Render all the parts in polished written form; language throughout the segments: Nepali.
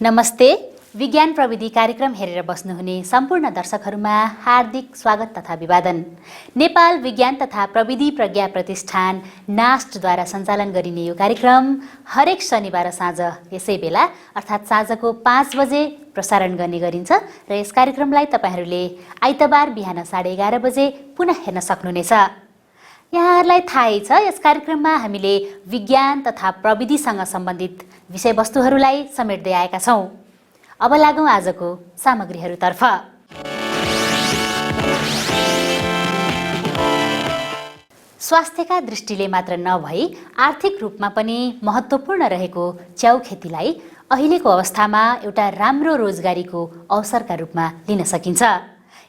नमस्ते। विज्ञान प्रविधि कार्यक्रम हेरेर बस्नुहुने सम्पूर्ण दर्शकहरूमा हार्दिक स्वागत तथा अभिवादन। नेपाल विज्ञान तथा प्रविधि प्रज्ञा प्रतिष्ठान नास्टद्वारा सञ्चालन गरिने यो कार्यक्रम हरेक शनिबार साँझ यसै बेला अर्थात् साँझको 5 बजे प्रसारण गर्ने गरिन्छ र यस कार्यक्रमलाई तपाईहरूले आइतबार बिहान 11:30 बजे पुनः हेर्न सक्नुहुनेछ। यहाँहरूलाई थाहै छ यस कार्यक्रममा हामीले विज्ञान तथा प्रविधिसँग सम्बन्धित विषयवस्तुहरूलाई समेट्दै आएका छौँ। अब लागौँ आजको सामग्रीहरूतर्फ। स्वास्थ्यका दृष्टिले मात्र नभई आर्थिक रूपमा पनि महत्त्वपूर्ण रहेको च्याउ खेतीलाई अहिलेको अवस्थामा एउटा राम्रो रोजगारीको अवसरका रूपमा लिन सकिन्छ।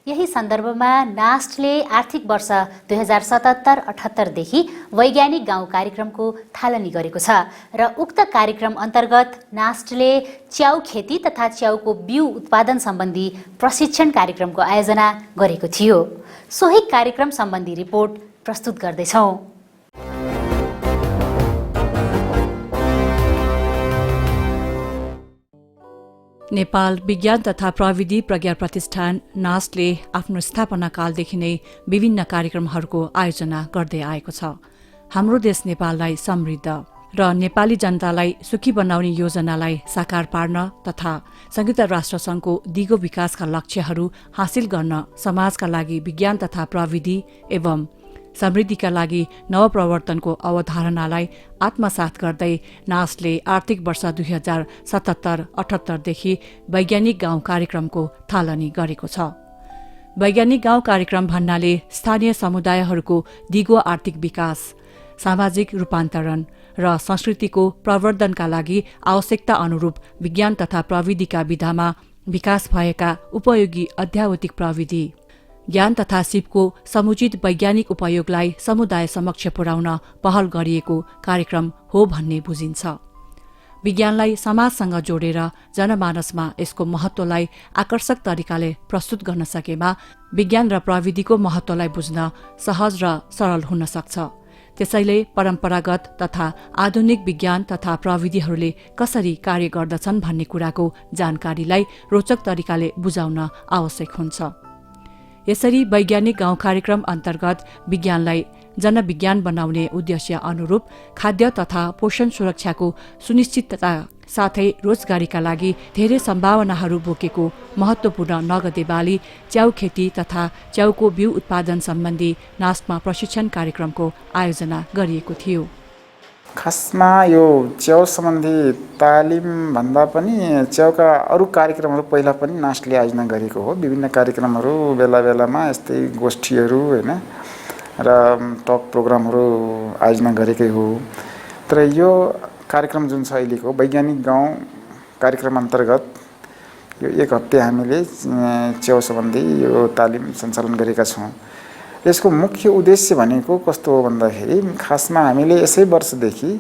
यही सन्दर्भमा नास्टले आर्थिक वर्ष 2077-78 देखि वैज्ञानिक गाउँ कार्यक्रमको थालनी गरेको छ र उक्त कार्यक्रम अन्तर्गत नास्टले च्याउ खेती तथा च्याउको बिउ उत्पादन सम्बन्धी प्रशिक्षण कार्यक्रमको आयोजना गरेको थियो। सोही कार्यक्रम सम्बन्धी रिपोर्ट प्रस्तुत गर्दैछौँ। नेपाल विज्ञान तथा प्रविधि प्रज्ञा प्रतिष्ठान नास्टले आफ्नो स्थापना कालदेखि नै विभिन्न कार्यक्रमहरूको आयोजना गर्दै आएको छ। हाम्रो देश नेपाललाई समृद्ध र नेपाली जनतालाई सुखी बनाउने योजनालाई साकार पार्न तथा संयुक्त राष्ट्रसङ्घको दिगो विकासका लक्ष्यहरू हासिल गर्न समाजका लागि विज्ञान तथा प्रविधि एवं समृद्धिका लागि नवप्रवर्तनको अवधारणालाई आत्मसात गर्दै नास्टले आर्थिक वर्ष 2077-78 देखि वैज्ञानिक गाउँ कार्यक्रमको थालनी गरेको छ। वैज्ञानिक गाउँ कार्यक्रम भन्नाले स्थानीय समुदायहरूको दिगो आर्थिक विकास, सामाजिक रूपान्तरण र संस्कृतिको प्रवर्धनका लागि आवश्यकता अनुरूप विज्ञान तथा प्रविधिका विधामा विकास भएका उपयोगी अध्यावधिक प्रविधि, ज्ञान तथा सिपको समुचित वैज्ञानिक उपयोगलाई समुदाय समक्ष पुर्याउन पहल गरिएको कार्यक्रम हो भन्ने बुझिन्छ। विज्ञानलाई समाजसँग जोडेर जनमानसमा यसको महत्त्वलाई आकर्षक तरिकाले प्रस्तुत गर्न सकेमा विज्ञान र प्रविधिको महत्त्वलाई बुझ्न सहज र सरल हुन सक्छ। त्यसैले परम्परागत तथा आधुनिक विज्ञान तथा प्रविधिहरूले कसरी कार्य गर्दछन् भन्ने कुराको जानकारीलाई रोचक तरिकाले बुझाउन आवश्यक हुन्छ। यसरी वैज्ञानिक गाउँ कार्यक्रम अन्तर्गत विज्ञानलाई जनविज्ञान बनाउने उद्देश्य अनुरूप खाद्य तथा पोषण सुरक्षाको सुनिश्चितता साथै रोजगारीका लागि धेरै सम्भावनाहरू बोकेको महत्त्वपूर्ण नगदे बाली च्याउ खेती तथा च्याउको बिउ उत्पादन सम्बन्धी नास्टमा प्रशिक्षण कार्यक्रमको आयोजना गरिएको थियो। खासमा यो च्याउ सम्बन्धी तालिम भन्दा पनि च्याउका अरू कार्यक्रमहरू पहिला पनि नास्टले आयोजना गरेको हो। विभिन्न कार्यक्रमहरू बेला बेलामा यस्तै गोष्ठीहरू हैन र टक प्रोग्रामहरू आयोजना गरेकै हो। तर यो कार्यक्रम जुन छ अहिलेको वैज्ञानिक गाउँ कार्यक्रम अन्तर्गत यो 1 हप्ते हामीले च्याउ सम्बन्धी यो तालिम सञ्चालन गरेका छौँ। यसको मुख्य उद्देश्य भनेको कस्तो हो भन्दाखेरि खासमा हामीले यसै वर्षदेखि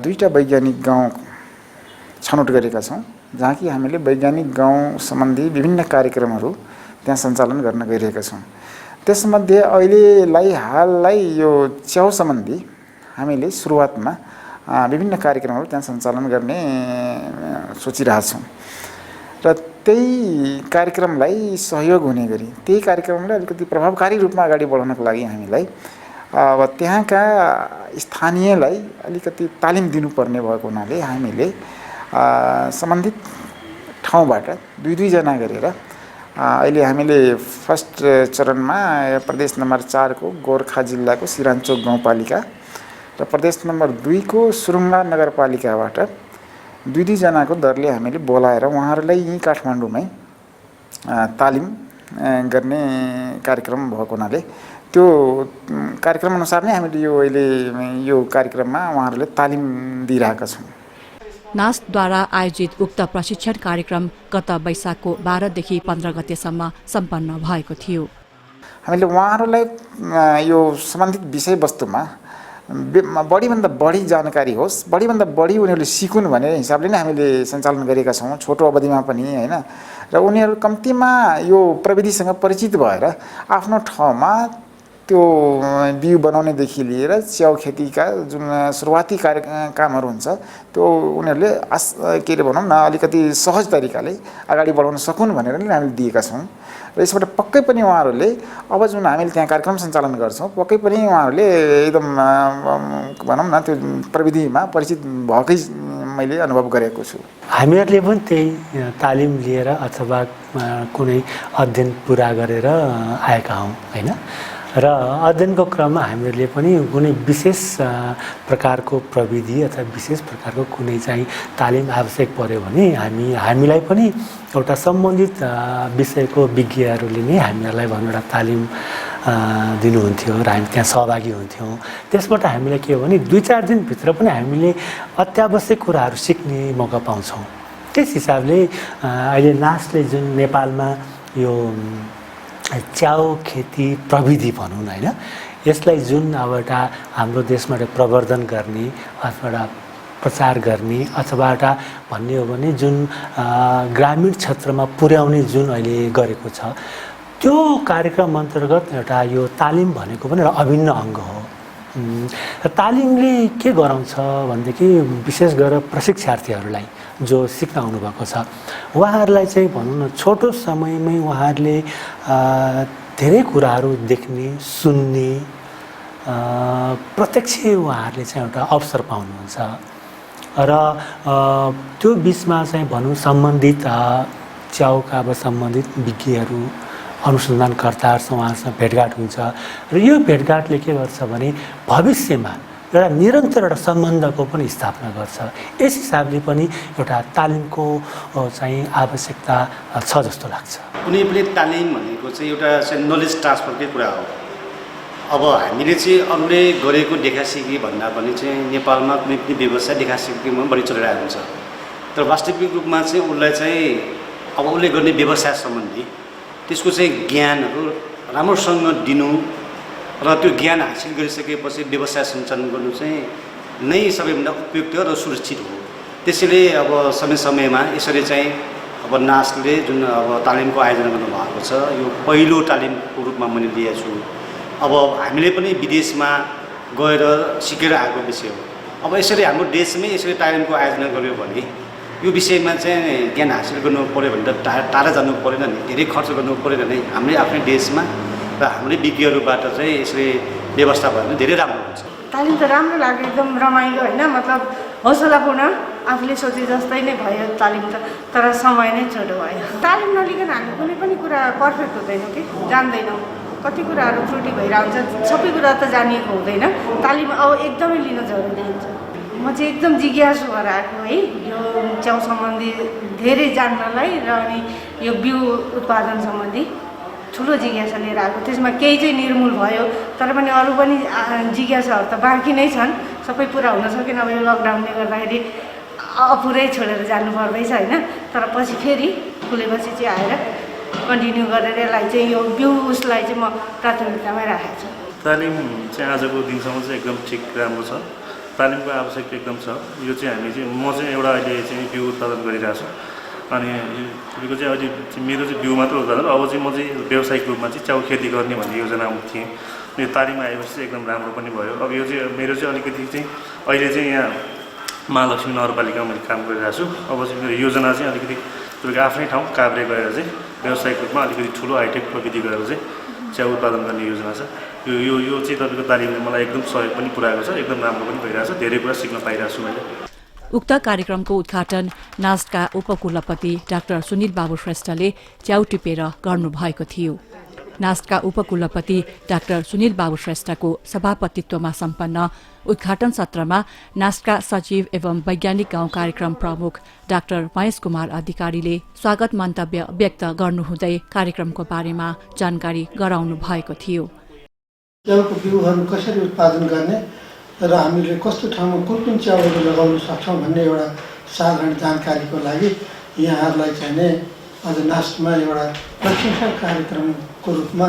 2टा वैज्ञानिक गाउँ छनौट गरेका छौँ जहाँ कि हामीले वैज्ञानिक गाउँ सम्बन्धी विभिन्न कार्यक्रमहरू त्यहाँ सञ्चालन गर्न गइरहेका छौँ। त्यसमध्ये हाललाई यो च्याउ सम्बन्धी हामीले सुरुवातमा विभिन्न कार्यक्रमहरू त्यहाँ सञ्चालन गर्ने सोचिरहेछौँ र त्यही कार्यक्रमलाई सहयोग हुने गरी त्यही कार्यक्रमलाई अलिकति प्रभावकारी रूपमा अगाडि बढाउनको लागि हामीलाई अब त्यहाँका स्थानीयलाई अलिकति तालिम दिनुपर्ने भएको हुनाले हामीले सम्बन्धित ठाउँबाट 2-2 जना गरेर अहिले हामीले फर्स्ट चरणमा प्रदेश नम्बर 4 को गोर्खा जिल्लाको सिरानचोक गाउँपालिका र प्रदेश नम्बर 2 को सुरुङ्गा नगरपालिकाबाट 2-2 जनाको दरले हामीले बोलाएर उहाँहरूलाई यहीँ काठमाडौँमै तालिम गर्ने कार्यक्रम भएको हुनाले त्यो कार्यक्रम अनुसार नै हामीले यो अहिले यो कार्यक्रममा उहाँहरूले तालिम दिइरहेका छौँ। नास्टद्वारा आयोजित उक्त प्रशिक्षण कार्यक्रम गत वैशाखको 12 देखि 15 गतेसम्म सम्पन्न भएको थियो। हामीले उहाँहरूलाई यो सम्बन्धित विषयवस्तुमा बढीभन्दा बढी जानकारी होस्, बढीभन्दा बढी उनीहरूले सिकुन् भन्ने हिसाबले नै हामीले सञ्चालन गरेका छौँ छोटो अवधिमा पनि हैन। र उनीहरू कम्तीमा यो प्रविधिसँग परिचित भएर आफ्नो ठाउँमा त्यो बिउ बनाउनेदेखि लिएर च्याउ खेतीका जुन सुरुवाती कामहरू हुन्छ त्यो उनीहरूले के अरे भनौँ न अलिकति सहज तरिकाले अगाडि बढाउन सकुन् भनेर नै हामीले दिएका छौँ। र यसबाट पक्कै पनि उहाँहरूले अब जुन हामीले त्यहाँ कार्यक्रम सञ्चालन गर्छौँ पक्कै पनि उहाँहरूले एकदम भनौँ न त्यो प्रविधिमा परिचित भएकै मैले अनुभव गरेको छु। हामीहरूले पनि त्यही तालिम लिएर अथवा कुनै अध्ययन पुरा गरेर आएका हौँ होइन। र अध्ययनको क्रममा हामीहरूले पनि कुनै विशेष प्रकारको प्रविधि अथवा विशेष प्रकारको कुनै चाहिँ तालिम आवश्यक पर्यो भने हामीलाई पनि एउटा सम्बन्धित विषयको विज्ञहरूले नै हामीहरूलाई एउटा तालिम दिनुहुन्थ्यो र हामी त्यहाँ सहभागी हुन्थ्यौँ। त्यसबाट हामीलाई के हो भने 2-4 दिनभित्र पनि हामीले अत्यावश्यक कुराहरू सिक्ने मौका पाउँछौँ। त्यस हिसाबले अहिले नास्टले जुन नेपालमा यो च्याउ खेती प्रविधि भनौँ न होइन, यसलाई जुन अब एउटा हाम्रो देशमा प्रवर्धन गर्ने अथवा एउटा प्रचार गर्ने अथवा एउटा भन्ने हो भने जुन ग्रामीण क्षेत्रमा पुर्याउने जुन अहिले गरेको छ त्यो कार्यक्रम अन्तर्गत एउटा यो तालिम भनेको पनि एउटा अभिन्न अङ्ग हो। तालिमले के गराउँछ भनेदेखि विशेष गरेर प्रशिक्षार्थीहरूलाई जो सिक्न आउनुभएको छ उहाँहरूलाई चाहिँ भनौँ न छोटो समयमै उहाँहरूले धेरै कुराहरू देख्ने सुन्ने प्रत्यक्ष उहाँहरूले चाहिँ एउटा अवसर पाउनुहुन्छ। र त्यो बिचमा चाहिँ भनौँ सम्बन्धित च्याउका अब सम्बन्धित विज्ञहरू अनुसन्धानकर्ताहरूसँग उहाँसँग भेटघाट हुन्छ र यो भेटघाटले के गर्छ भने भविष्यमा एउटा निरन्तर एउटा सम्बन्धको पनि स्थापना गर्छ। यस हिसाबले पनि एउटा तालिमको चाहिँ आवश्यकता छ जस्तो लाग्छ। कुनै पनि तालिम भनेको चाहिँ एउटा चाहिँ नलेज ट्रान्सफरकै कुरा हो। अब हामीले चाहिँ अरूले गरेको देखासिकी भन्दा पनि चाहिँ नेपालमा कुनै पनि व्यवसाय देखासिकीमा बढी चलिरहेको हुन्छ। तर वास्तविक रूपमा चाहिँ उसलाई चाहिँ अब उसले गर्ने व्यवसाय सम्बन्धी त्यसको चाहिँ ज्ञानहरू राम्रोसँग दिनु र त्यो ज्ञान हासिल गरिसकेपछि व्यवसाय सञ्चालन गर्नु चाहिँ नै सबैभन्दा उपयुक्त र सुरक्षित हो। त्यसैले अब समय समयमा यसरी चाहिँ अब नास्टले जुन अब तालिमको आयोजना गर्नुभएको छ यो पहिलो तालिमको रूपमा मैले लिएको छु। अब हामीले पनि विदेशमा गएर सिकेर आएको विषय हो। अब यसरी हाम्रो देशमै यसरी तालिमको आयोजना गर्यो भने यो विषयमा चाहिँ ज्ञान हासिल गर्नु पऱ्यो भने त टाढा जानु परेन नि, धेरै खर्च गर्नु परेन नि। हाम्रै आफ्नै देशमा र हाम्रै विज्ञहरूबाट चाहिँ यसरी व्यवस्था भयो भने धेरै राम्रो हुन्छ। तालिम त राम्रो लाग्यो, एकदम रमाइलो होइन, मतलब हौसलापूर्ण आफूले सोचे जस्तै नै भयो तालिम त, तर समय नै छोटो भयो। तालिम नलिकन हामी कुनै पनि कुरा पर्फेक्ट हुँदैनौँ कि जान्दैनौँ, कति कुराहरू त्रुटि भइरहन्छ, सबै कुरा त जानिएको हुँदैन। तालिम अब एकदमै लिन जरुरी हुन्छ। म चाहिँ एकदम जिज्ञासु भएर आएको है यो च्याउ सम्बन्धी धेरै जान्नलाई र अनि यो बिउ उत्पादन सम्बन्धी ठुलो जिज्ञासा लिएर आएको। त्यसमा केही चाहिँ निर्मूल भयो तर पनि अरू पनि जिज्ञासाहरू त बाँकी नै छन्, सबै पुरा हुन सकेन। अब यो लकडाउनले गर्दाखेरि अपुरै छोडेर जानु पर्दैछ होइन, तर पछि फेरि खुलेपछि चाहिँ आएर कन्टिन्यू गरेर यसलाई चाहिँ यो बिउ उसलाई चाहिँ म प्राथमिकतामै राखेको छु। तालिम चाहिँ आजको दिनसम्म चाहिँ एकदम ठिक राम्रो छ। तालिमको आवश्यकता एकदम छ। यो चाहिँ म चाहिँ एउटा अहिले चाहिँ बिउ उत्पादन गरिरहेको छु अनि तपाईँको चाहिँ अहिले मेरो चाहिँ बिउ मात्र उत्पादन, अब चाहिँ म चाहिँ व्यावसायिक रूपमा चाहिँ च्याउ खेती गर्ने भन्ने योजनामा थिएँ। यो तालिम आएपछि चाहिँ एकदम राम्रो पनि भयो। अब यो चाहिँ मेरो चाहिँ अलिकति चाहिँ अहिले चाहिँ यहाँ महालक्ष्मी नगरपालिकामा मैले काम गरिरहेको छु। अब चाहिँ मेरो योजना चाहिँ अलिकति तपाईँको आफ्नै ठाउँ काभ्रे गएर चाहिँ व्यावसायिक रूपमा अलिकति ठुलो हाइटेक प्रविधि गरेर चाहिँ च्याउ उत्पादन गर्ने योजना छ। यो चाहिँ तपाईँको तालिमले मलाई एकदम सहयोग पनि पुऱ्याएको छ, एकदम राम्रो पनि भइरहेको छ, धेरै कुरा सिक्न पाइरहेको छु मैले। उक्त कार्यक्रमको उद्घाटन नास्टका उपकुलपति डाक्टर सुनिल बाबु श्रेष्ठले च्याउ टिपेर गर्नुभएको थियो। नास्टका उपकुलपति डाक्टर सुनिल बाबु श्रेष्ठको सभापतित्वमा सम्पन्न उद्घाटन सत्रमा नास्टका सचिव एवं वैज्ञानिक गाउँ कार्यक्रम प्रमुख डाक्टर महेश कुमार अधिकारीले स्वागत मन्तव्य व्यक्त गर्नुहुँदै कार्यक्रमको बारेमा जानकारी गराउनु भएको थियो। च्याउको बिउहरू कसरी उत्पादन गर्ने र हामीले कस्तो ठाउँमा कुन च्याउहरू लगाउन सक्छौँ भन्ने एउटा साधारण जानकारीको लागि यहाँहरूलाई चाहिँ नै आज नास्टमा एउटा प्रशिक्षण कार्यक्रमको रूपमा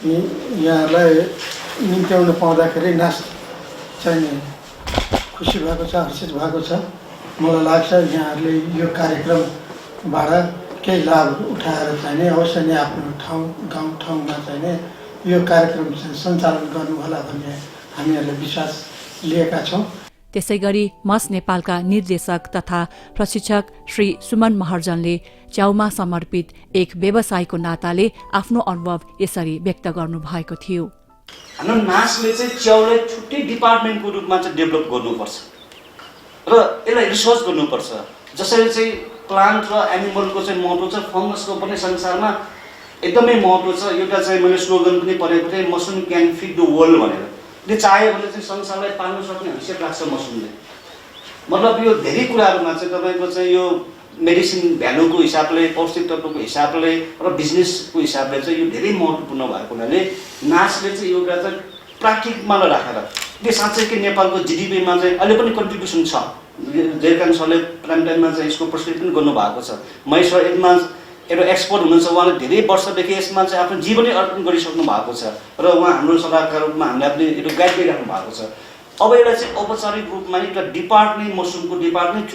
यहाँहरूलाई निम्त्याउन पाउँदाखेरि नास्ट चाहिँ खुसी भएको छ, हर्षित भएको छ। मलाई लाग्छ यहाँहरूले यो कार्यक्रमबाट केही लाभ उठाएर चाहिँ नै अवश्य नै आफ्नो ठाउँमा चाहिँ नै यो कार्यक्रम चाहिँ सञ्चालन गर्नुहोला भन्ने हामीहरूले विश्वास लिएका छौँ। त्यसैगरी मस नेपालका निर्देशक तथा प्रशिक्षक श्री सुमन महर्जनले च्याउमा समर्पित एक व्यवसायको नाताले आफ्नो अनुभव यसरी व्यक्त गर्नुभएको थियो। हाम्रो नाचले चाहिँ च्याउलाई छुट्टै डिपार्टमेन्टको रूपमा चाहिँ डेभलप गर्नुपर्छ र यसलाई रिसर्च गर्नुपर्छ। जसरी चाहिँ प्लान्ट र एनिमलको चाहिँ महत्त्व छ, फङ्गसको पनि संसारमा एकदमै महत्त्व छ। एउटा चाहिँ मैले स्लोगन पनि पढेको थिएँ, mushroom can feed the world भनेर। त्यो चाह्यो भने चाहिँ संसारलाई पाल्न सक्ने हैसियत राख्छ मसरुमले। मतलब यो धेरै कुराहरूमा चाहिँ तपाईँको चाहिँ यो मेडिसिन भ्यालुको हिसाबले, पौष्टिक तत्त्वको हिसाबले र बिजनेसको हिसाबले चाहिँ यो धेरै महत्त्वपूर्ण भएको हुनाले नाचले चाहिँ एउटा चाहिँ प्राकृतिकमा राखेर यो साँच्चै कि नेपालको जिडिपीमा चाहिँ अहिले पनि कन्ट्रिब्युसन छ। जयकान्त सरले प्राइम टाइममा चाहिँ यसको प्रस्तुत पनि गर्नुभएको छ। महेश सर यसमा एउटा एक्सपर्ट हुनुहुन्छ, उहाँले धेरै वर्षदेखि यसमा चाहिँ आफ्नो जीवनै अर्पण गरिसक्नु भएको छ र उहाँ हाम्रो सल्लाहकार रूपमा हामीलाई पनि एउटा गाइड गरिराख्नु भएको छ। अब एउटा चाहिँ औपचारिक रूपमा एउटा डिपार्टमेन्ट, मसरुमको डिपार्टमेन्ट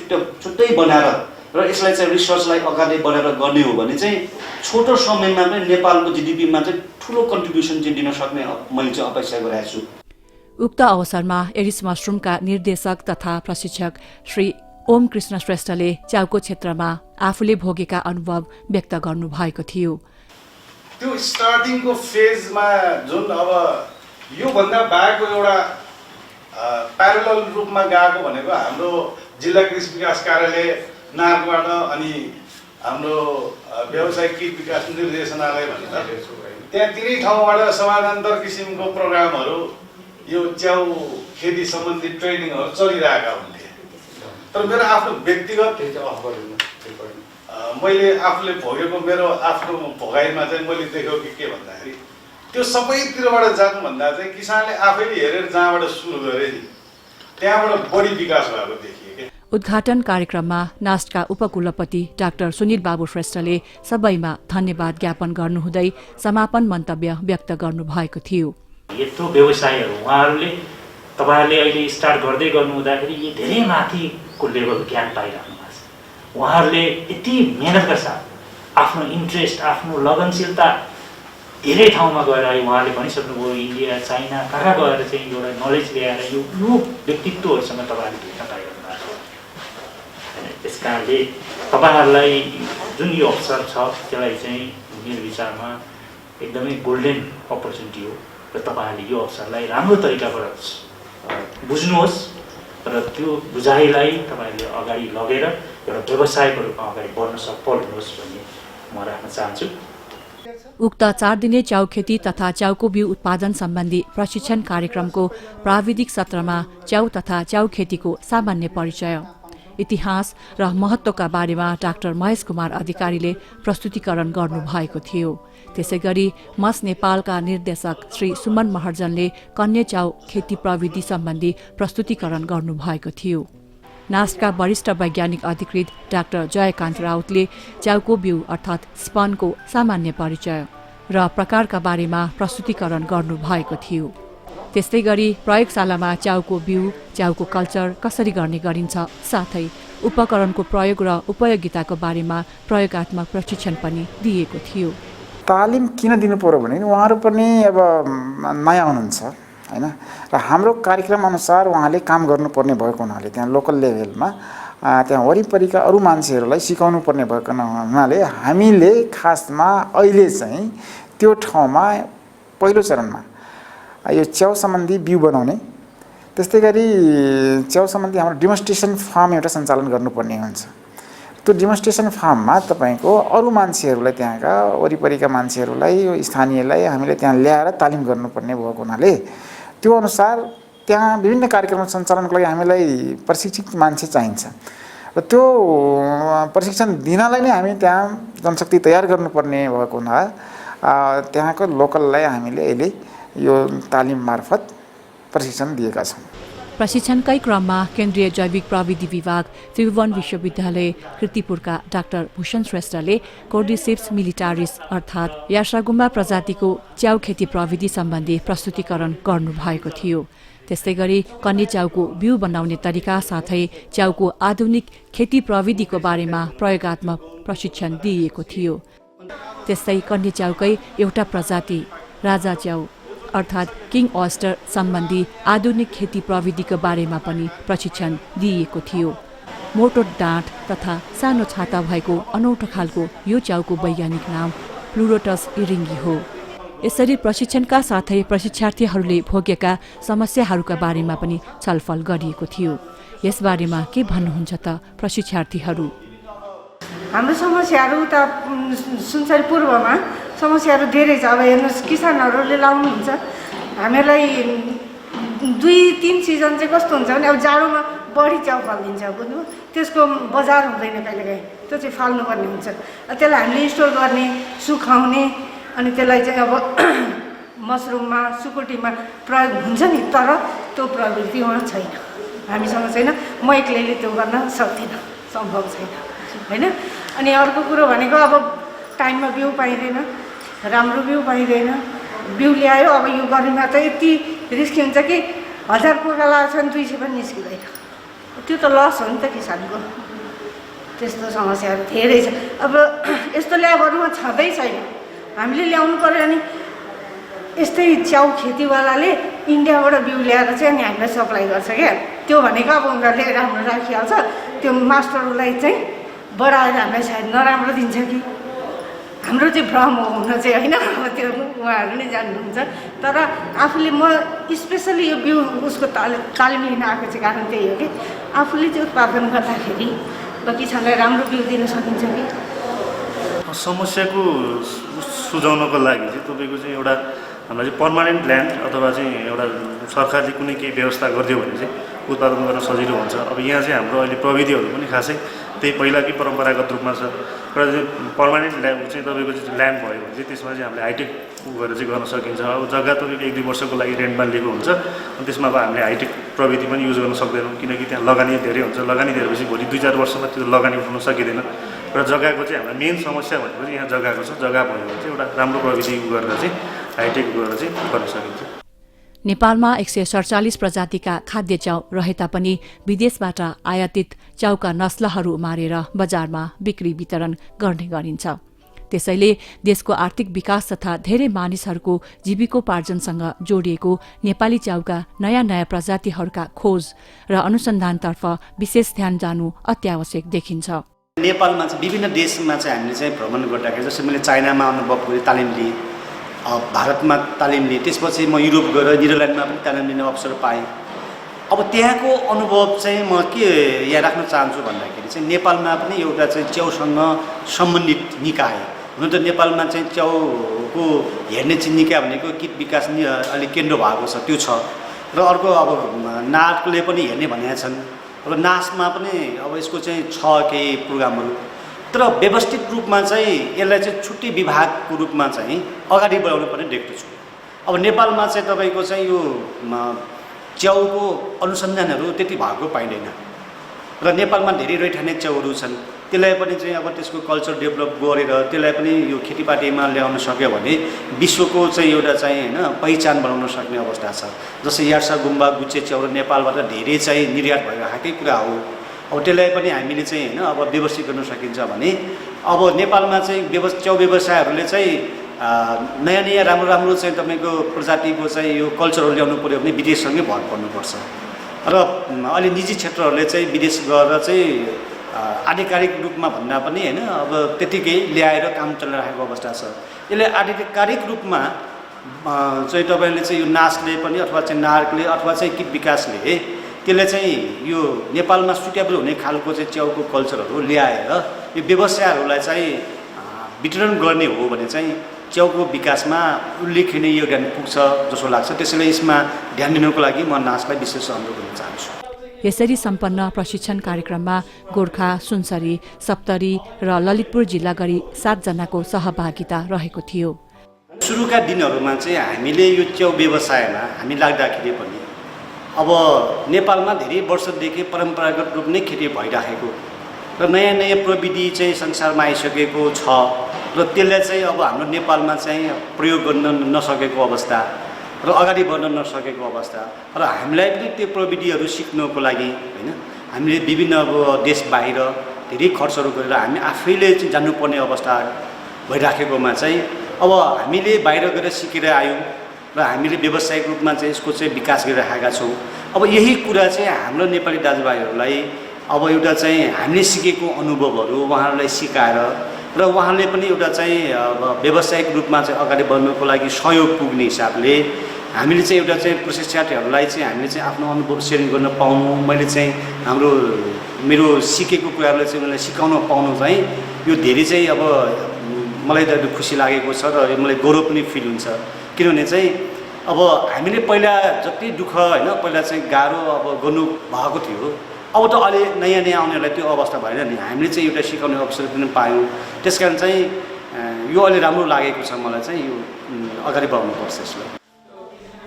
छुट्टै बनाएर र यसलाई चाहिँ रिसर्चलाई अगाडि बढाएर गर्ने हो भने चाहिँ छोटो समयमा पनि नेपालको जिडिपीमा चाहिँ ठुलो कन्ट्रिब्युसन चाहिँ दिन सक्ने मैले चाहिँ अपेक्षा गरेको छु। उक्त अवसरमा एरिस मसरुमका निर्देशक तथा प्रशिक्षक श्री ओम कृष्ण श्रेष्ठले च्याउको क्षेत्रमा आफूले भोगेका अनुभव व्यक्त गर्नुभएको थियो। त्यो स्टार्टिङको फेजमा जुन अब योभन्दा बाहेकको एउटा प्यारलल रूपमा गएको भनेको हाम्रो जिल्ला कृषि विकास कार्यालय नार्गबाट अनि हाम्रो व्यावसायिक कीट विकास निर्देशनालय भनेर त्यहाँ तिनै ठाउँबाट समानान्तर किसिमको प्रोग्रामहरू यो च्याउ खेती सम्बन्धी ट्रेनिङहरू चलिरहेका हुन्थे। तर मेरो आफ्नो व्यक्तिगत मैले आफूले भोगेको मेरो आफ्नो भोगाइमा चाहिँ मैले देखेको के भन्दाखेरि त्यो सबैतिरबाट जानुभन्दा चाहिँ किसानले आफैले हेरेर जहाँबाट सुरु गरे नि त्यहाँबाट बढी विकास भएको देखिए। उद्घाटन कार्यक्रममा नास्टका उपकुलपति डाक्टर सुनिल बाबु श्रेष्ठले सबैमा धन्यवाद ज्ञापन गर्नुहुँदै समापन मन्तव्य व्यक्त गर्नुभएको थियो। यत्रो व्यवसायहरू उहाँहरूले तपाईँहरूले अहिले स्टार्ट गर्दै गर्नु हुँदाखेरि यो धेरै माथिको लेभल ज्ञान पाइराख्नु भएको छ। उहाँहरूले यति मेहनतका साथ आफ्नो इन्ट्रेस्ट, आफ्नो लगनशीलता धेरै ठाउँमा गएर उहाँले भनिसक्नुभयो, इन्डिया, चाइना कहाँ गएर चाहिँ एउटा नलेज ल्याएर यो व्यक्तित्वहरूसँग तपाईँहरूले भेट्न पाइरहनु भएको छ। त्यस कारणले तपाईँहरूलाई जुन यो अवसर छ त्यसलाई चाहिँ मेरो विचारमा एकदमै गोल्डन अपर्च्युनिटी हो र तपाईँहरूले यो अवसरलाई राम्रो तरिकाबाट बुझ्नुहोस् र त्यो बुझाइलाई तपाईँहरूले अगाडि लगेर एउटा व्यवसायको रूपमा अगाडि बढ्न पढ्नुहोस् भन्ने म राख्न चाहन्छु। उक्त 4 दिने च्याउ खेती तथा च्याउको बिउ उत्पादन सम्बन्धी प्रशिक्षण कार्यक्रमको प्राविधिक सत्रमा च्याउ तथा च्याउ खेतीको सामान्य परिचय, इतिहास र महत्त्वका बारेमा डाक्टर महेश कुमार अधिकारीले प्रस्तुतिकरण गर्नुभएको थियो। त्यसैगरी मस नेपालका निर्देशक श्री सुमन महर्जनले कन्या च्याउ खेती प्रविधि सम्बन्धी प्रस्तुतिकरण गर्नुभएको थियो। नास्टका वरिष्ठ वैज्ञानिक अधिकृत डाक्टर जयकान्त राउतले च्याउको बिउ अर्थात् स्पनको सामान्य परिचय र प्रकारका बारेमा प्रस्तुतिकरण गर्नुभएको थियो। त्यस्तै गरी प्रयोगशालामा च्याउको बिउ, च्याउको कल्चर कसरी गर्ने गरिन्छ, साथै उपकरणको प्रयोग र उपयोगिताको बारेमा प्रयोगात्मक प्रशिक्षण पनि दिएको थियो। तालिम किन दिनु पर्यो भने उहाँहरू पनि अब नयाँ हुनुहुन्छ हैन, र हाम्रो कार्यक्रम अनुसार उहाँले काम गर्नुपर्ने भएको हुनाले त्यहाँ लोकल लेभलमा त्यहाँ वरिपरिका अरू मान्छेहरूलाई सिकाउनु पर्ने भएको हुनाले हामीले खासमा अहिले चाहिँ त्यो ठाउँमा पहिलो चरणमा यो च्याउ सम्बन्धी बिउ बनाउने, त्यस्तै गरी च्याउ सम्बन्धी हाम्रो डेमोन्स्ट्रेसन फार्म एउटा सञ्चालन गर्नुपर्ने हुन्छ। त्यो डेमोन्स्ट्रेसन फार्ममा तपाईँको अरू मान्छेहरूलाई, त्यहाँका वरिपरिका मान्छेहरूलाई, यो स्थानीयलाई हामीले त्यहाँ ल्याएर तालिम गर्नुपर्ने भएको हुनाले त्यो अनुसार त्यहाँ विभिन्न कार्यक्रम सञ्चालनको लागि हामीलाई प्रशिक्षित मान्छे चाहिन्छ र त्यो प्रशिक्षण दिनलाई नै हामी त्यहाँ जनशक्ति तयार गर्नुपर्ने भएको हुनाले त्यहाँको लोकललाई हामीले अहिले यो तालिम मार्फत प्रशिक्षण दिएका छौँ। प्रशिक्षणकै क्रममा केन्द्रीय जैविक प्रविधि विभाग, त्रिभुवन विश्वविद्यालय कृतिपुरका डाक्टर भूषण श्रेष्ठले कोर्डिसिप्स मिलिटारिस अर्थात् यासागुम्बा प्रजातिको च्याउ खेती प्रविधि सम्बन्धी प्रस्तुतिकरण गर्नुभएको थियो। त्यस्तै गरी कन्या च्याउको बिउ बनाउने तरिका साथै च्याउको आधुनिक खेती प्रविधिको बारेमा प्रयोगात्मक प्रशिक्षण दिइएको थियो। त्यस्तै कन्या च्याउकै एउटा प्रजाति राजा च्याउ अर्थात् किङ ओयस्टर सम्बन्धी आधुनिक खेती प्रविधिको बारेमा पनि प्रशिक्षण दिइएको थियो। मोटो डाँठ तथा सानो छाता भएको अनौठो खालको यो च्याउको वैज्ञानिक नाम प्लुरोटस इरिङ्गी हो। यसरी प्रशिक्षणका साथै प्रशिक्षार्थीहरूले भोगेका समस्याहरूका बारेमा पनि छलफल गरिएको थियो। यसबारेमा के भन्नुहुन्छ त प्रशिक्षार्थीहरू? हाम्रो समस्याहरू त सुनसरी पूर्वमा समस्याहरू धेरै छ। अब हेर्नुहोस्, किसानहरूले लाउनुहुन्छ, हामीलाई 2-3 सिजन चाहिँ कस्तो हुन्छ भने अब जाडोमा बढी च्याउ फलिदिन्छ, बुझ्नु, त्यसको बजार हुँदैन कहिलेकाहीँ, त्यो चाहिँ फाल्नुपर्ने हुन्छ। त्यसलाई हामीले स्टोर गर्ने, सुकाउने, अनि त्यसलाई चाहिँ अब मसरुममा सुकुटीमा प्रयोग हुन्छ नि, तर त्यो प्रवृत्ति उहाँ छैन, हामीसँग छैन। म एक्लैले त्यो गर्न सक्दिनँ, सम्भव छैन होइन। अनि अर्को कुरो भनेको अब टाइममा बिउ पाइँदैन, राम्रो बिउ पाइँदैन। बिउ ल्यायो, अब यो गर्मीमा त यति रिस्की हुन्छ कि 1000 पोका लगाएको छ भने 200 पनि निस्किँदैन। त्यो त लस हो नि त किसानको। त्यस्तो समस्याहरू धेरै छ। अब यस्तो ल्याबहरूमा छँदै छैन, हामीले ल्याउनु पऱ्यो। अनि यस्तै च्याउ खेतीवालाले इन्डियाबाट बिउ ल्याएर चाहिँ अनि हामीलाई सप्लाई गर्छ क्या। त्यो भनेको अब उनीहरूले राम्रो राखिहाल्छ, त्यो मास्टरलाई चाहिँ बढाएर हामीलाई सायद नराम्रो दिन्छ कि, हाम्रो चाहिँ भ्रम हो हुन चाहिँ होइन। अब त्यो उहाँहरू नै जान्नुहुन्छ। तर आफूले, म स्पेसली यो बिउ उसको तालिम लिन आएको चाहिँ कारण त्यही हो कि आफूले चाहिँ उत्पादन गर्दाखेरि किसानलाई राम्रो बिउ दिन सकिन्छ कि। समस्याको सुझाउनको लागि चाहिँ तपाईँको चाहिँ एउटा हामीलाई चाहिँ पर्मानेन्ट ल्यान्ड अथवा चाहिँ एउटा सरकारले कुनै केही व्यवस्था गरिदियो भने चाहिँ उत्पादन गर्न सजिलो हुन्छ। अब यहाँ चाहिँ हाम्रो अहिले प्रविधिहरू पनि खासै त्यही पहिलाकै परम्परागत रूपमा छ। र चाहिँ पर्मानेन्ट ल्यान्ड चाहिँ तपाईँको चाहिँ ल्यान्ड भयो भने चाहिँ त्यसमा चाहिँ हामीले हाइटेक गरेर चाहिँ गर्न सकिन्छ। अब जग्गा तपाईँको 1-2 वर्षको लागि रेन्टमा लिएको हुन्छ, अनि त्यसमा अब हामीले हाइटेक प्रविधि पनि युज गर्न सक्दैनौँ, किनकि त्यहाँ लगानी धेरै हुन्छ। लगानी धेरै भएपछि भोलि 2-4 वर्षमा त्यो लगानी उठाउन सकिँदैन। र जग्गाको चाहिँ हाम्रो मेन समस्या भनेको चाहिँ यहाँ जग्गाको छ। जग्गा भयो भने चाहिँ एउटा राम्रो प्रविधि गरेर चाहिँ हाइटेक गरेर चाहिँ गर्न सकिन्छ। नेपालमा 147 प्रजातिका खाद्य च्याउ रहे तापनि विदेशबाट आयातित च्याउका नस्लहरू मारेर बजारमा बिक्री वितरण गर्ने गरिन्छ। त्यसैले देशको आर्थिक विकास तथा धेरै मानिसहरूको जीविकोपार्जनसँग जोडिएको नेपाली च्याउका नयाँ नयाँ प्रजातिहरूका खोज र अनुसन्धानतर्फ विशेष ध्यान जानु अत्यावश्यक देखिन्छ। नेपालमा चाहिँ विभिन्न देशमा चाहिँ हामीले चाहिँ भ्रमण गर्दाखेरि जस्तै मैले चाइनामा अनुभव गरेँ, तालिम लिएँ, भारतमा तालिम लिएँ, त्यसपछि म युरोप गएर निदरल्यान्डमा पनि तालिम लिने अवसर पाएँ। अब त्यहाँको अनुभव चाहिँ म के यहाँ राख्न चाहन्छु भन्दाखेरि चाहिँ नेपालमा पनि एउटा चाहिँ च्याउसँग सम्बन्धित निकाय, हुन त नेपालमा चाहिँ च्याउको हेर्ने चाहिँ निकाय भनेको कीट विकास अलिक केन्द्र भएको छ, त्यो छ। र अर्को अब नार्कले पनि हेर्ने भनेका छन्। अब नासमा पनि अब यसको चाहिँ छ केही प्रोग्रामहरू, तर व्यवस्थित रूपमा चाहिँ यसलाई चाहिँ छुट्टै विभागको रूपमा चाहिँ अगाडि बढाउनु पर्ने देख्दछु छु। अब नेपालमा चाहिँ तपाईँको चाहिँ यो च्याउको अनुसन्धानहरू त्यति भएको पाइँदैन, र नेपालमा धेरै रैथाने च्याउहरू छन्। त्यसलाई पनि चाहिँ अब त्यसको कल्चर डेभलप गरेर त्यसलाई पनि यो खेतीपातीमा ल्याउन सक्यो भने विश्वको चाहिँ एउटा चाहिँ होइन पहिचान बनाउन सक्ने अवस्था छ। जस्तै यार्सा गुम्बा गुच्चे च्याउ नेपालबाट धेरै चाहिँ निर्यात भइरहेकै कुरा हो। अब त्यसलाई पनि हामीले चाहिँ होइन अब व्यवस्थित गर्न सकिन्छ भने अब नेपालमा चाहिँ च्याउ व्यवसायहरूले चाहिँ नयाँ नयाँ राम्रो राम्रो चाहिँ तपाईँको प्रजातिको चाहिँ यो कल्चरहरू ल्याउनु पऱ्यो भने विदेशसँगै भर पर्नुपर्छ। र अहिले निजी क्षेत्रहरूले चाहिँ विदेश गएर चाहिँ आधिकारिक रूपमा भन्दा पनि होइन अब त्यतिकै ल्याएर काम चलिरहेको अवस्था छ। यसले आधिकारिक रूपमा चाहिँ तपाईँले चाहिँ यो नासले पनि अथवा चाहिँ नार्कले अथवा चाहिँ कीट विकासले त्यसले चाहिँ यो नेपालमा सुटेबल हुने खालको चाहिँ च्याउको कल्चरहरू ल्याएर यो व्यवसायहरूलाई चाहिँ वितरण गर्ने हो भने चाहिँ च्याउको विकासमा उल्लेखनीय योगदान पुग्छ जस्तो लाग्छ। त्यसैले यसमा ध्यान दिनुको लागि म नासलाई विशेष अनुरोध गर्न चाहन्छु। यसरी सम्पन्न प्रशिक्षण कार्यक्रममा गोर्खा, सुनसरी, सप्तरी र ललितपुर जिल्ला गरी 7 जनाको सहभागिता रहेको थियो। सुरुका दिनहरूमा चाहिँ हामीले यो च्याउ व्यवसायमा हामी लाग्दाखेरि पनि अब नेपालमा धेरै वर्षदेखि परम्परागत रूप नै खेती भइरहेको र नयाँ नयाँ प्रविधि चाहिँ संसारमा आइसकेको छ, र त्यसलाई चाहिँ अब हाम्रो नेपालमा चाहिँ प्रयोग गर्न नसकेको अवस्था र अगाडि बढ्न नसकेको अवस्था, र हामीलाई पनि त्यो प्रविधिहरू सिक्नको लागि होइन हामीले विभिन्न अब देश बाहिर धेरै खर्चहरू गरेर हामी आफैले चाहिँ जान्नुपर्ने अवस्था भइराखेकोमा चाहिँ अब हामीले बाहिर गएर सिकेर आयौँ र हामीले व्यावसायिक रूपमा चाहिँ यसको चाहिँ विकास गरिराखेका छौँ। अब यही कुरा चाहिँ हाम्रो नेपाली दाजुभाइहरूलाई अब एउटा चाहिँ हामीले सिकेको अनुभवहरू उहाँहरूलाई सिकाएर र उहाँले पनि एउटा चाहिँ अब व्यावसायिक रूपमा चाहिँ अगाडि बढ्नुको लागि सहयोग पुग्ने हिसाबले हामीले चाहिँ एउटा चाहिँ प्रशिक्षार्थीहरूलाई चाहिँ हामीले चाहिँ आफ्नो अनुभव सेयरिङ गर्न पाउनु, मैले चाहिँ मेरो सिकेको कुराहरूलाई चाहिँ उनीहरूलाई सिकाउन पाउनु चाहिँ यो धेरै चाहिँ अब मलाई त खुसी लागेको छ र मलाई गौरव पनि फिल हुन्छ। किनभने चाहिँ अब हामीले पहिला जति दुःख होइन पहिला चाहिँ गाह्रो अब गर्नु भएको थियो, अब त अहिले नयाँ आउनेहरूलाई त्यो अवस्था भएन नि, हामीले चाहिँ एउटा सिकाउने अवसर पनि पायौँ। त्यस कारण चाहिँ यो अहिले राम्रो लागेको छ मलाई चाहिँ यो अगाडि बढाउनुपर्छ यसलाई।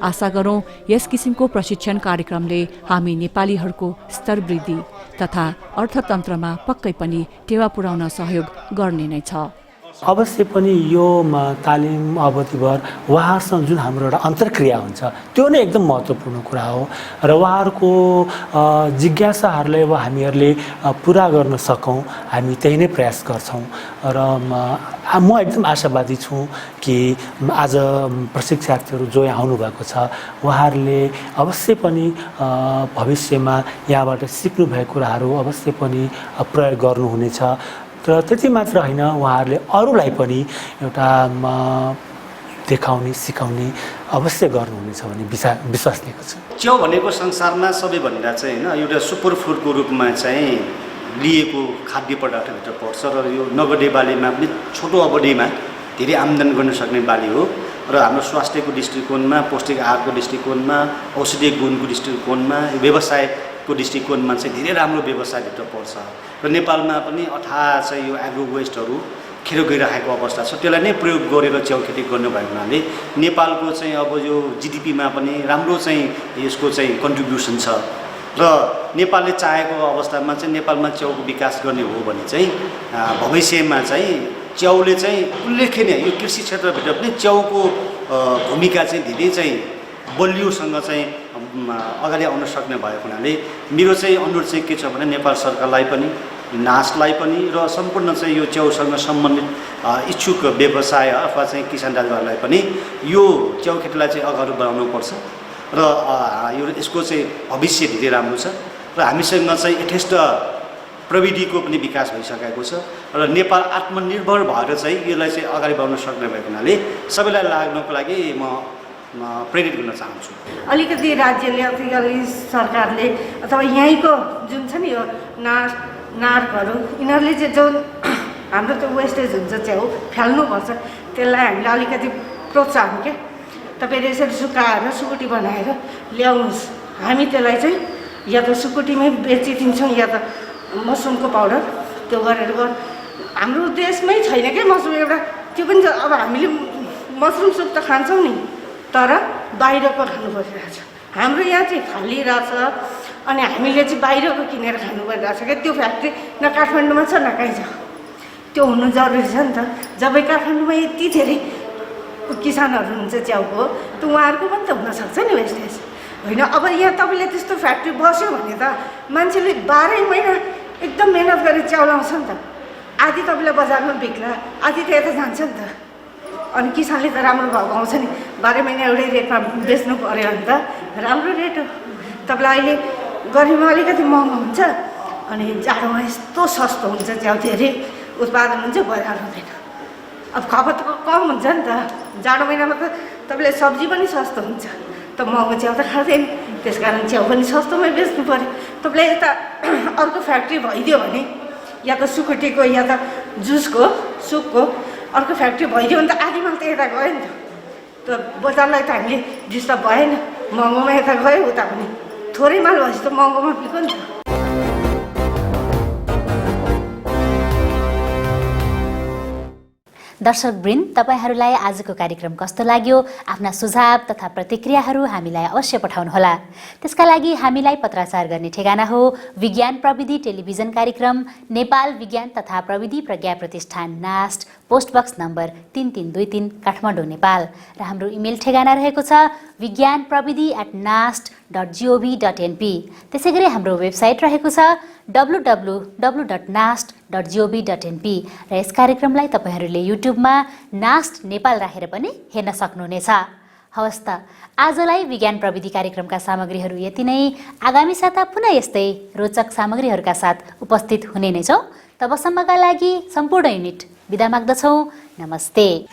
आशा गरौँ यस किसिमको प्रशिक्षण कार्यक्रमले हामी नेपालीहरूको स्तर वृद्धि तथा अर्थतन्त्रमा पक्कै पनि टेवा पुर्याउन सहयोग गर्ने नै छ। अवश्य पनि यो तालिम अवधिभर उहाँहरूसँग जुन हाम्रो एउटा अन्तर्क्रिया हुन्छ त्यो नै एकदम महत्त्वपूर्ण कुरा हो र उहाँहरूको जिज्ञासाहरूलाई अब हामीहरूले पुरा गर्न सकौँ, हामी त्यही नै प्रयास गर्छौँ र म एकदम आशावादी छु कि आज प्रशिक्षार्थीहरू जो यहाँ आउनुभएको छ उहाँहरूले अवश्य पनि भविष्यमा यहाँबाट सिक्नुभएको कुराहरू अवश्य पनि प्रयोग गर्नुहुनेछ र त्यति मात्र होइन उहाँहरूले अरूलाई पनि एउटा देखाउने सिकाउने अवश्य गर्नुहुनेछ भन्ने विश्वास लिएको छु। च्याउ भनेको संसारमा सबैभन्दा चाहिँ होइन एउटा सुपर फुडको रूपमा चाहिँ लिएको खाद्य पदार्थभित्र पर्छ र यो नगदे बालीमा पनि छोटो अवधिमा धेरै आम्दानी गर्न सक्ने बाली हो र हाम्रो स्वास्थ्यको दृष्टिकोणमा, पौष्टिक आहारको दृष्टिकोणमा, औषधीय गुणको दृष्टिकोणमा, व्यवसायको दृष्टिकोणमा चाहिँ धेरै राम्रो व्यवसायभित्र पर्छ र नेपालमा पनि अथाह चाहिँ यो एग्रो वेस्टहरू खेर गइरहेको अवस्था छ। त्यसलाई नै प्रयोग गरेर च्याउ खेती गर्नुभएको हुनाले नेपालको चाहिँ अब यो जिडिपीमा पनि राम्रो चाहिँ यसको चाहिँ कन्ट्रिब्युसन छ र नेपालले चाहेको अवस्थामा चाहिँ नेपालमा च्याउको विकास गर्ने हो भने चाहिँ भविष्यमा चाहिँ च्याउले चाहिँ उल्लेखनीय यो कृषि क्षेत्रभित्र पनि च्याउको भूमिका चाहिँ धेरै चाहिँ बलियोसँग चाहिँ अगाडि आउन सक्ने भएको हुनाले मेरो चाहिँ अनुरोध चाहिँ के छ भने नेपाल सरकारलाई पनि, नास्टलाई पनि र सम्पूर्ण चाहिँ यो च्याउसँग सम्बन्धित इच्छुक व्यवसाय अथवा चाहिँ किसान दाजुभाइहरूलाई पनि यो च्याउ खेतीलाई चाहिँ अगाडि बढाउनुपर्छ र यो यसको चाहिँ भविष्य धेरै राम्रो छ र हामीसँग चाहिँ यथेष्ट प्रविधिको पनि विकास भइसकेको छ र नेपाल आत्मनिर्भर भएर चाहिँ यसलाई चाहिँ अगाडि बढाउन सक्ने भएको हुनाले सबैलाई लाग्नको लागि म प्रेरित गर्न चाहन्छु। अलिकति राज्यले अथवा सरकारले अथवा यहीँको जुन छ नि यो नार्कहरू यिनीहरूले चाहिँ जुन हाम्रो त्यो वेस्टेज हुन्छ च्याउ फ्याल्नुपर्छ त्यसलाई हामीले अलिकति प्रोत्साहन के तपाईँले यसरी सुकाएर सुकुटी बनाएर ल्याउनुहोस्, हामी त्यसलाई चाहिँ या त सुकुटीमै बेचिदिन्छौँ या त मसरुमको पाउडर त्यो गरेर हाम्रो देशमै छैन क्या मसरुम एउटा त्यो पनि अब हामीले मसरुम सुप त खान्छौँ नि तर बाहिरको खानु परिरहेछ। हाम्रो यहाँ चाहिँ खालिरहेछ अनि हामीले चाहिँ बाहिरको किनेर खानु परिरहेछ क्या। त्यो फ्याक्ट्री न काठमाडौँमा छ न कहीँ छ, त्यो हुनु जरुरी छ नि त। जब काठमाडौँमा यति धेरै किसानहरू हुन्छ च्याउको त उहाँहरूको पनि त हुनसक्छ नि वेस्टेज होइन। अब यहाँ तपाईँले त्यस्तो फ्याक्ट्री बस्यो भने त मान्छेले 12 महिना एकदम मेहनत गरेर च्याउ लाउँछ नि त, आधी तपाईँलाई बजारमा बिक्ला आधी त यता जान्छ नि त। अनि किसानले त राम्रो भाउ पाउँछ नि, 12 महिना एउटै रेटमा बेच्नु पऱ्यो भने त राम्रो रेट हो। तपाईँलाई अहिले गर्मीमा अलिकति महँगो हुन्छ अनि जाडोमा यस्तो सस्तो हुन्छ च्याउ, धेरै उत्पादन हुन्छ, बजार हुँदैन। अब खपत कम हुन्छ नि त, जाडो महिनामा त तपाईँले सब्जी पनि सस्तो हुन्छ त महँगो च्याउ त खाँदैन, त्यस कारण च्याउ पनि सस्तोमै बेच्नु पऱ्यो। तपाईँले यता अर्को फ्याक्ट्री भइदियो भने या त सुकुटीको या त जुसको सुपको अर्को फ्याक्ट्री भइदियो भने त आधी माल त यता गयो नि त बजारलाई त हामीले डिस्टर्ब भएन, महँगोमा यता गयो उता पनि थोरै माल भएपछि त महँगोमा बिक्यो नि त। दर्शकवृन्द, तपाईहरूलाई आजको कार्यक्रम कस्तो लाग्यो? आफ्ना सुझाव तथा प्रतिक्रियाहरू हामीलाई अवश्य पठाउनुहोला। त्यसका लागि हामीलाई पत्राचार गर्ने ठेगाना हो विज्ञान प्रविधि टेलिभिजन कार्यक्रम, नेपाल विज्ञान तथा प्रविधि प्रज्ञा प्रतिष्ठान, NAST, post box number 3323 Kathmandu, Nepal. र हाम्रो इमेल ठेगाना रहेको छ विज्ञानप्रविधि@nast.gov.np। त्यसै गरी हाम्रो वेबसाइट रहेको छ www.nast.gov.np र यस कार्यक्रमलाई तपाईहरूले युट्युबमा नास्ट नेपाल राखेर पनि हेर्न सक्नुहुनेछ। हवस् त, आजलाई विज्ञान प्रविधि कार्यक्रमका सामग्रीहरू यति नै। आगामी साता पुनः यस्तै रोचक सामग्रीहरूका साथ उपस्थित हुने नै छौँ। तबसम्मका लागि सम्पूर्ण युनिट बिदा माग्दछौँ। नमस्ते।